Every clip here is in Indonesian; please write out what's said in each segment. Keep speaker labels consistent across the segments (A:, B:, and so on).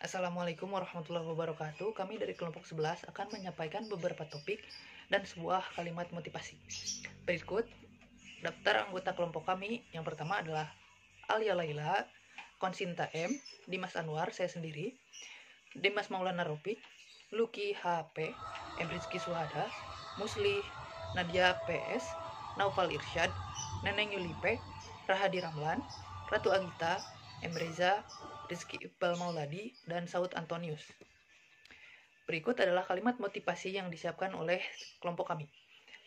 A: Assalamualaikum warahmatullahi wabarakatuh. Kami dari kelompok 11 akan menyampaikan beberapa topik dan sebuah kalimat motivasi. Berikut daftar anggota kelompok kami. Yang pertama adalah Alia Laila, Konsinta M, Dimas Anwar, saya sendiri, Dimas Maulana Ropik, Luki HP, Emrizki Suhada, Musli, Nadia PS, Naufal Irsyad, Neneng Yulipe, Rahadi Ramlan, Ratu Agita, Emreza, Rizky Iqbal Mauladi, dan Saud Antonius. Berikut adalah kalimat motivasi yang disiapkan oleh kelompok kami.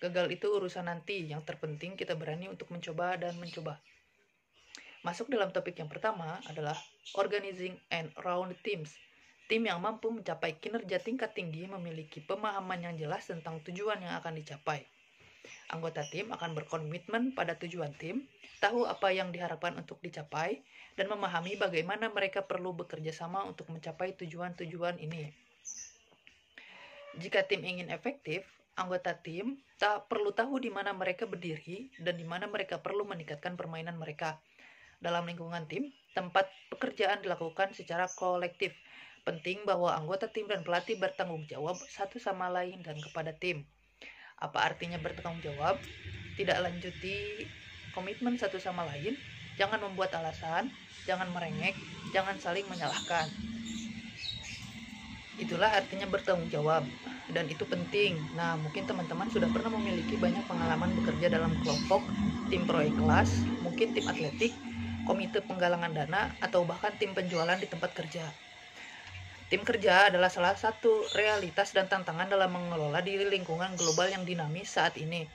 A: Gagal itu urusan nanti, yang terpenting kita berani untuk mencoba dan mencoba. Masuk dalam topik yang pertama adalah Organizing and Round Teams. Tim yang mampu mencapai kinerja tingkat tinggi memiliki pemahaman yang jelas tentang tujuan yang akan dicapai. Anggota tim akan berkomitmen pada tujuan tim, tahu apa yang diharapkan untuk dicapai, dan memahami bagaimana mereka perlu bekerja sama untuk mencapai tujuan-tujuan ini. Jika tim ingin efektif, anggota tim perlu tahu di mana mereka berdiri dan di mana mereka perlu meningkatkan permainan mereka. Dalam lingkungan tim, tempat pekerjaan dilakukan secara kolektif. Penting bahwa anggota tim dan pelatih bertanggung jawab satu sama lain dan kepada tim. Apa artinya bertanggung jawab? Tidak lanjuti komitmen satu sama lain, jangan membuat alasan, jangan merengek, jangan saling menyalahkan. Itulah artinya bertanggung jawab, dan itu penting. Nah, mungkin teman-teman sudah pernah memiliki banyak pengalaman bekerja dalam kelompok, tim proyek kelas, mungkin tim atletik, komite penggalangan dana, atau bahkan tim penjualan di tempat kerja. Tim kerja adalah salah satu realitas dan tantangan dalam mengelola di lingkungan global yang dinamis saat ini.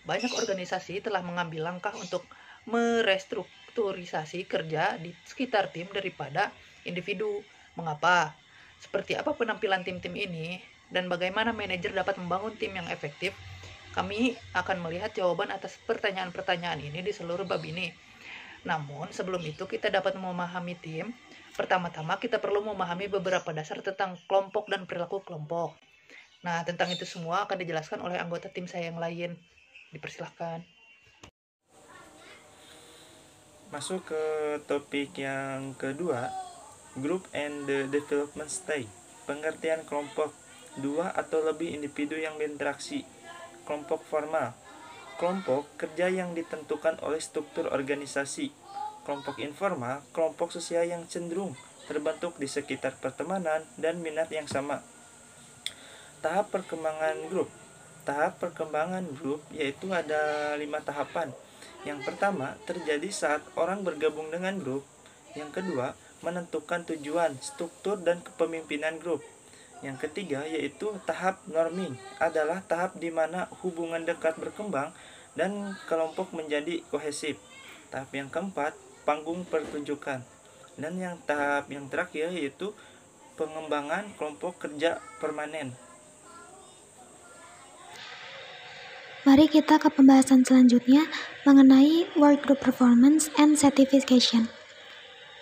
A: Banyak organisasi telah mengambil langkah untuk merestrukturisasi kerja di sekitar tim daripada individu. Mengapa? Seperti apa penampilan tim-tim ini? Dan bagaimana manajer dapat membangun tim yang efektif? Kami akan melihat jawaban atas pertanyaan-pertanyaan ini di seluruh bab ini. Namun, sebelum itu kita dapat memahami tim. Pertama-tama kita perlu memahami beberapa dasar tentang kelompok dan perilaku kelompok. Nah, tentang itu semua akan dijelaskan oleh anggota tim saya yang lain. Dipersilahkan.
B: Masuk ke topik yang kedua, Group and the Development Stage. Pengertian kelompok, dua atau lebih individu yang berinteraksi. Kelompok formal, kelompok kerja yang ditentukan oleh struktur organisasi. Kelompok informal, kelompok sosial yang cenderung terbentuk di sekitar pertemanan dan minat yang sama. Tahap perkembangan grup. Tahap perkembangan grup yaitu ada 5 tahapan. Yang pertama, terjadi saat orang bergabung dengan grup. Yang kedua, menentukan tujuan, struktur, dan kepemimpinan grup. Yang ketiga, yaitu tahap norming, adalah tahap di mana hubungan dekat berkembang dan kelompok menjadi kohesif. Tahap yang keempat, panggung pertunjukan. Dan yang tahap yang terakhir yaitu pengembangan kelompok kerja permanen.
C: Mari kita ke pembahasan selanjutnya mengenai work group performance and certification.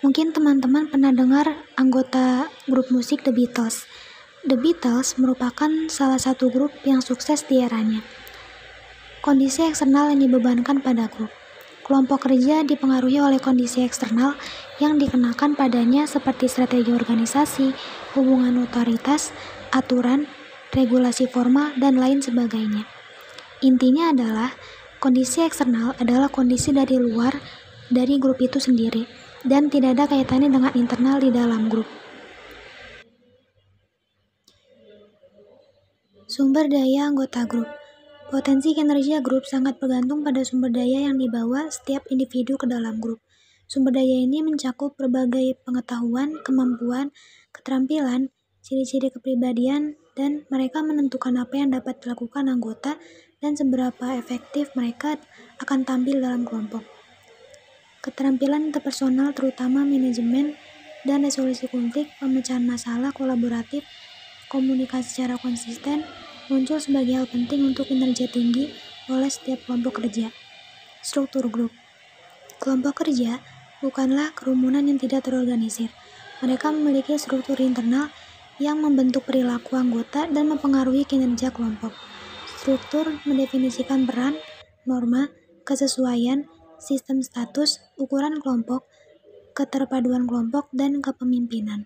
C: Mungkin teman-teman pernah dengar anggota grup musik The Beatles. The Beatles merupakan salah satu grup yang sukses di eranya. Kondisi eksternal yang dibebankan pada grup. Kelompok kerja dipengaruhi oleh kondisi eksternal yang dikenakan padanya seperti strategi organisasi, hubungan otoritas, aturan, regulasi formal, dan lain sebagainya. Intinya adalah, kondisi eksternal adalah kondisi dari luar dari grup itu sendiri, dan tidak ada kaitannya dengan internal di dalam grup. Sumber daya anggota grup. Potensi kinerja grup sangat bergantung pada sumber daya yang dibawa setiap individu ke dalam grup. Sumber daya ini mencakup berbagai pengetahuan, kemampuan, keterampilan, ciri-ciri kepribadian, dan mereka menentukan apa yang dapat dilakukan anggota dan seberapa efektif mereka akan tampil dalam kelompok. Keterampilan interpersonal terutama manajemen dan resolusi konflik, pemecahan masalah kolaboratif, komunikasi secara konsisten, muncul sebagai hal penting untuk kinerja tinggi oleh setiap kelompok kerja. Struktur grup. Kelompok kerja bukanlah kerumunan yang tidak terorganisir. Mereka memiliki struktur internal yang membentuk perilaku anggota dan mempengaruhi kinerja kelompok. Struktur mendefinisikan peran, norma, kesesuaian, sistem status, ukuran kelompok, keterpaduan kelompok, dan kepemimpinan.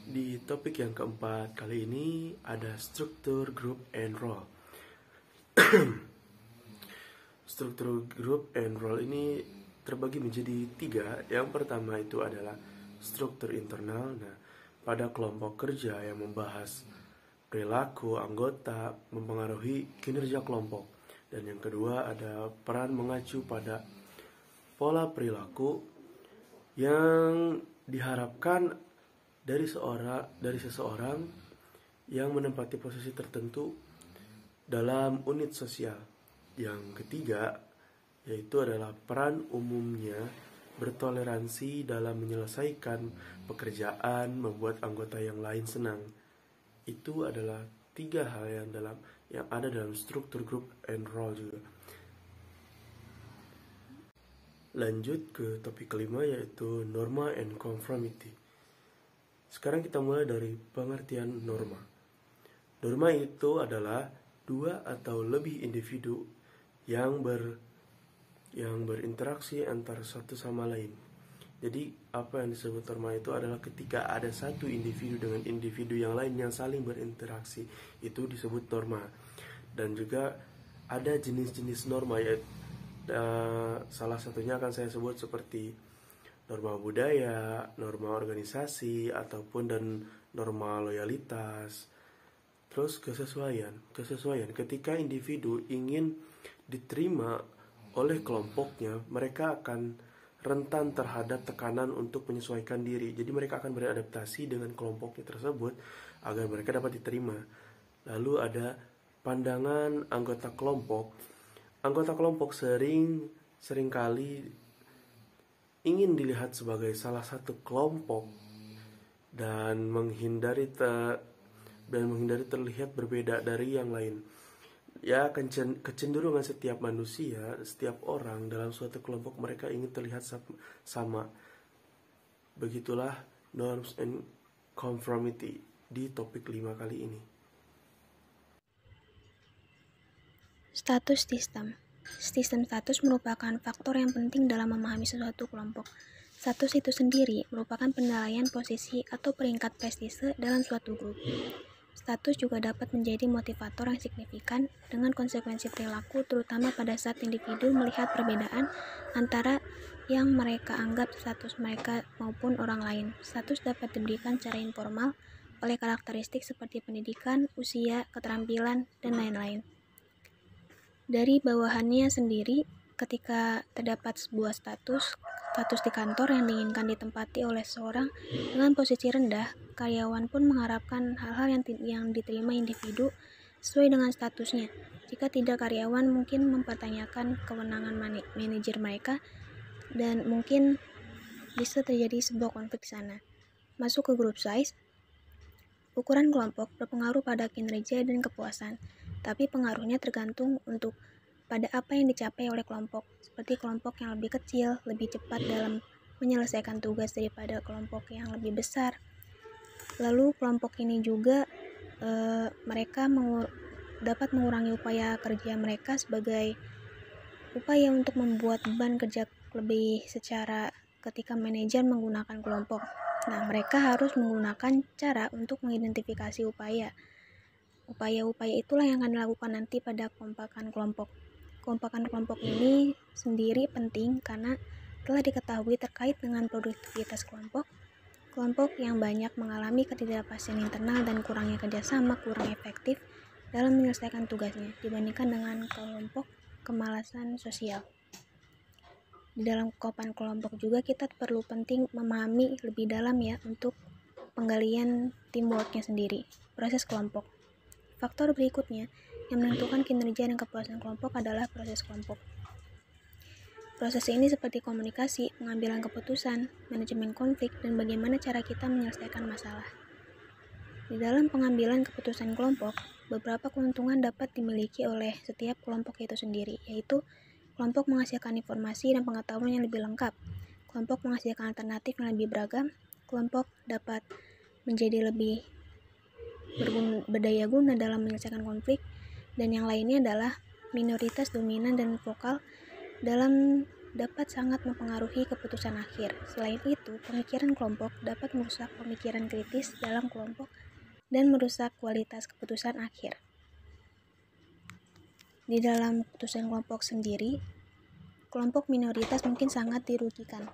D: Di topik yang keempat kali ini ada struktur group and role. Struktur group and role ini terbagi menjadi 3. Yang pertama itu adalah struktur internal. Nah, pada kelompok kerja yang membahas perilaku anggota mempengaruhi kinerja kelompok. Dan yang kedua ada peran mengacu pada pola perilaku yang diharapkan dari seseorang yang menempati posisi tertentu dalam unit sosial. Yang ketiga yaitu adalah peran umumnya bertoleransi dalam menyelesaikan pekerjaan, membuat anggota yang lain senang. Itu adalah 3 hal yang ada dalam struktur group and role juga. Lanjut ke topik kelima yaitu norma and conformity. Sekarang kita mulai dari pengertian norma. Norma itu adalah 2 atau lebih individu yang berinteraksi antara satu sama lain. Jadi apa yang disebut norma itu adalah ketika ada satu individu dengan individu yang lain yang saling berinteraksi, itu disebut norma. Dan juga ada jenis-jenis norma, yaitu salah satunya akan saya sebut seperti norma budaya, norma organisasi, ataupun dan norma loyalitas. Terus kesesuaian ketika individu ingin diterima oleh kelompoknya, mereka akan rentan terhadap tekanan untuk menyesuaikan diri. Jadi mereka akan beradaptasi dengan kelompoknya tersebut agar mereka dapat diterima. Lalu ada pandangan anggota kelompok. Anggota kelompok seringkali ingin dilihat sebagai salah satu kelompok dan menghindari terlihat berbeda dari yang lain. Ya, kecenderungan setiap manusia, setiap orang dalam suatu kelompok, mereka ingin terlihat sama. Begitulah norms and conformity di topik 5 kali ini.
C: Status sistem. Sistem status merupakan faktor yang penting dalam memahami suatu kelompok. Status itu sendiri merupakan penilaian posisi atau peringkat prestise dalam suatu grup. Status juga dapat menjadi motivator yang signifikan dengan konsekuensi perilaku, terutama pada saat individu melihat perbedaan antara yang mereka anggap status mereka maupun orang lain. Status dapat diberikan secara informal oleh karakteristik seperti pendidikan, usia, keterampilan, dan lain-lain. Dari bawahannya sendiri, ketika terdapat sebuah status di kantor yang diinginkan ditempati oleh seseorang dengan posisi rendah, karyawan pun mengharapkan hal-hal yang diterima individu sesuai dengan statusnya. Jika tidak, karyawan mungkin mempertanyakan kewenangan manajer mereka dan mungkin bisa terjadi sebuah konflik sana. Masuk ke group size. Ukuran kelompok berpengaruh pada kinerja dan kepuasan, tapi pengaruhnya tergantung pada apa yang dicapai oleh kelompok, seperti kelompok yang lebih kecil, lebih cepat dalam menyelesaikan tugas daripada kelompok yang lebih besar. Lalu kelompok ini juga mereka dapat mengurangi upaya kerja mereka sebagai upaya untuk membuat beban kerja lebih secara ketika manajer menggunakan kelompok. Nah, mereka harus menggunakan cara untuk mengidentifikasi upaya. Upaya-upaya itulah yang akan dilakukan nanti pada kekompakan kelompok. Kekompakan kelompok ini sendiri penting karena telah diketahui terkait dengan produktivitas kelompok. Kelompok yang banyak mengalami ketidakpastian internal dan kurangnya kerjasama, kurang efektif dalam menyelesaikan tugasnya dibandingkan dengan kelompok kemalasan sosial. Di dalam kekompakan kelompok juga kita perlu penting memahami lebih dalam ya untuk penggalian teamworknya sendiri, proses kelompok. Faktor berikutnya yang menentukan kinerja dan kepuasan kelompok adalah proses kelompok. Proses ini seperti komunikasi, pengambilan keputusan, manajemen konflik, dan bagaimana cara kita menyelesaikan masalah. Di dalam pengambilan keputusan kelompok, beberapa keuntungan dapat dimiliki oleh setiap kelompok itu sendiri, yaitu kelompok menghasilkan informasi dan pengetahuan yang lebih lengkap, kelompok menghasilkan alternatif yang lebih beragam, kelompok dapat menjadi lebih berdaya guna dalam menyelesaikan konflik, dan yang lainnya adalah minoritas dominan dan vokal dapat sangat mempengaruhi keputusan akhir. Selain itu, pemikiran kelompok dapat merusak pemikiran kritis dalam kelompok dan merusak kualitas keputusan akhir. Di dalam keputusan kelompok sendiri, kelompok minoritas mungkin sangat dirugikan.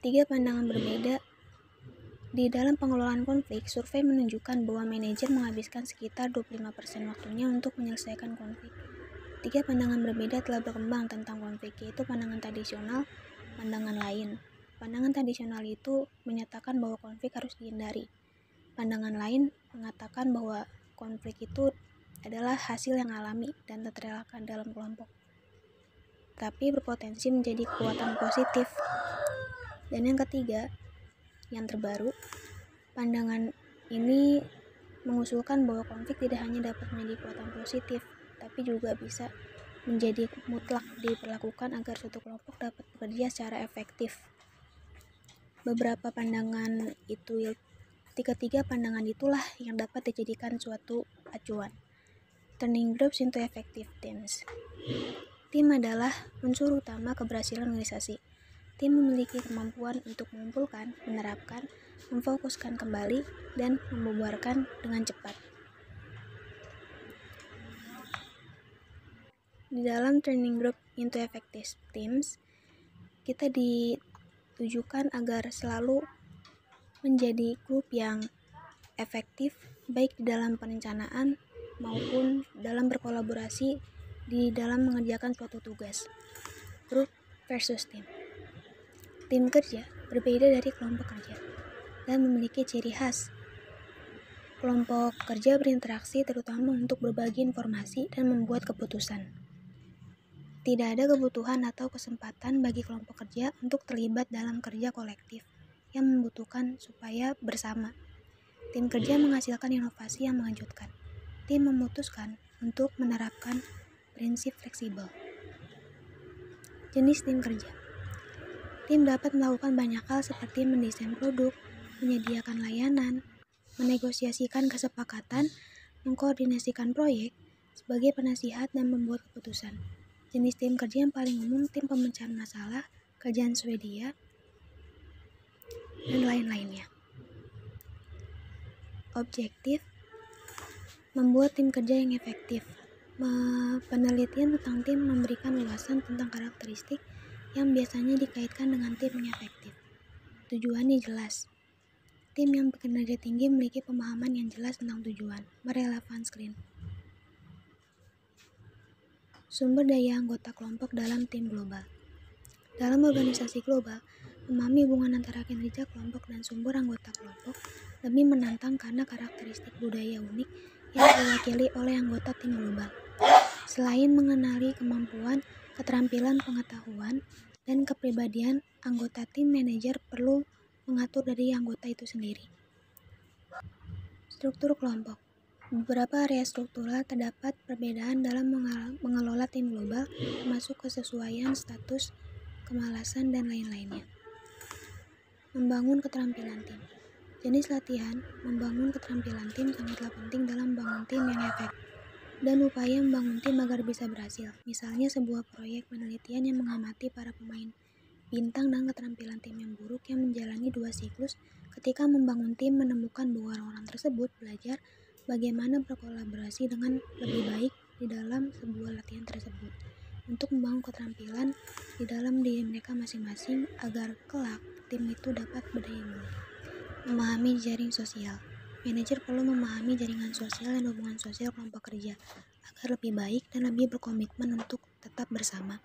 C: 3 pandangan berbeda. Di dalam pengelolaan konflik, survei menunjukkan bahwa manajer menghabiskan sekitar 25% waktunya untuk menyelesaikan konflik. 3 pandangan berbeda telah berkembang tentang konflik, yaitu pandangan tradisional, pandangan lain. Pandangan tradisional itu menyatakan bahwa konflik harus dihindari. Pandangan lain mengatakan bahwa konflik itu adalah hasil yang alami dan tak terelakkan dalam kelompok, tapi berpotensi menjadi kekuatan positif. Dan yang ketiga, yang terbaru, pandangan ini mengusulkan bahwa konflik tidak hanya dapat menjadi kekuatan positif, tapi juga bisa menjadi mutlak diperlakukan agar suatu kelompok dapat bekerja secara efektif. Beberapa pandangan itu, tiga pandangan itulah yang dapat dijadikan suatu acuan. Turning groups into effective teams. Tim adalah unsur utama keberhasilan organisasi. Tim memiliki kemampuan untuk mengumpulkan, menerapkan, memfokuskan kembali, dan membubarkan dengan cepat. Di dalam turning group into effective teams, kita ditujukan agar selalu menjadi grup yang efektif, baik di dalam perencanaan maupun dalam berkolaborasi di dalam mengerjakan suatu tugas. Grup versus tim. Tim kerja berbeda dari kelompok kerja dan memiliki ciri khas. Kelompok kerja berinteraksi terutama untuk berbagi informasi dan membuat keputusan. Tidak ada kebutuhan atau kesempatan bagi kelompok kerja untuk terlibat dalam kerja kolektif yang membutuhkan supaya bersama. Tim kerja menghasilkan inovasi yang mengejutkan. Tim memutuskan untuk menerapkan prinsip fleksibel. Jenis tim kerja. Tim dapat melakukan banyak hal seperti mendesain produk, menyediakan layanan, menegosiasikan kesepakatan, mengkoordinasikan proyek, sebagai penasihat dan membuat keputusan. Jenis tim kerja yang paling umum tim pemecahan masalah, kerjaan Swedia, dan lain-lainnya. Objektif membuat tim kerja yang efektif. Penelitian tentang tim memberikan ulasan tentang karakteristik yang biasanya dikaitkan dengan tim yang efektif. Tujuannya jelas. Tim yang berkinerja tinggi memiliki pemahaman yang jelas tentang tujuan, merelevan screen. Sumber daya anggota kelompok dalam tim global. Dalam organisasi global, memahami hubungan antara kinerja kelompok dan sumber anggota kelompok lebih menantang karena karakteristik budaya unik yang diwakili oleh anggota tim global. Selain mengenali kemampuan, keterampilan, pengetahuan, dan kepribadian, anggota tim manajer perlu mengatur dari anggota itu sendiri. Struktur kelompok. Beberapa area struktural terdapat perbedaan dalam mengelola tim global, termasuk kesesuaian status, kemalasan, dan lain-lainnya. Membangun keterampilan tim. Jenis latihan membangun keterampilan tim sangatlah penting dalam membangun tim yang efektif dan upaya membangun tim agar bisa berhasil. Misalnya sebuah proyek penelitian yang mengamati para pemain bintang dan keterampilan tim yang buruk yang menjalani 2 siklus. Ketika membangun tim, menemukan bahwa orang-orang tersebut belajar bagaimana berkolaborasi dengan lebih baik di dalam sebuah latihan tersebut untuk membangun keterampilan di dalam diri mereka masing-masing agar kelak tim itu dapat berdaya guna. Memahami jaring sosial. Manajer perlu memahami jaringan sosial dan hubungan sosial kelompok kerja agar lebih baik dan lebih berkomitmen untuk tetap bersama.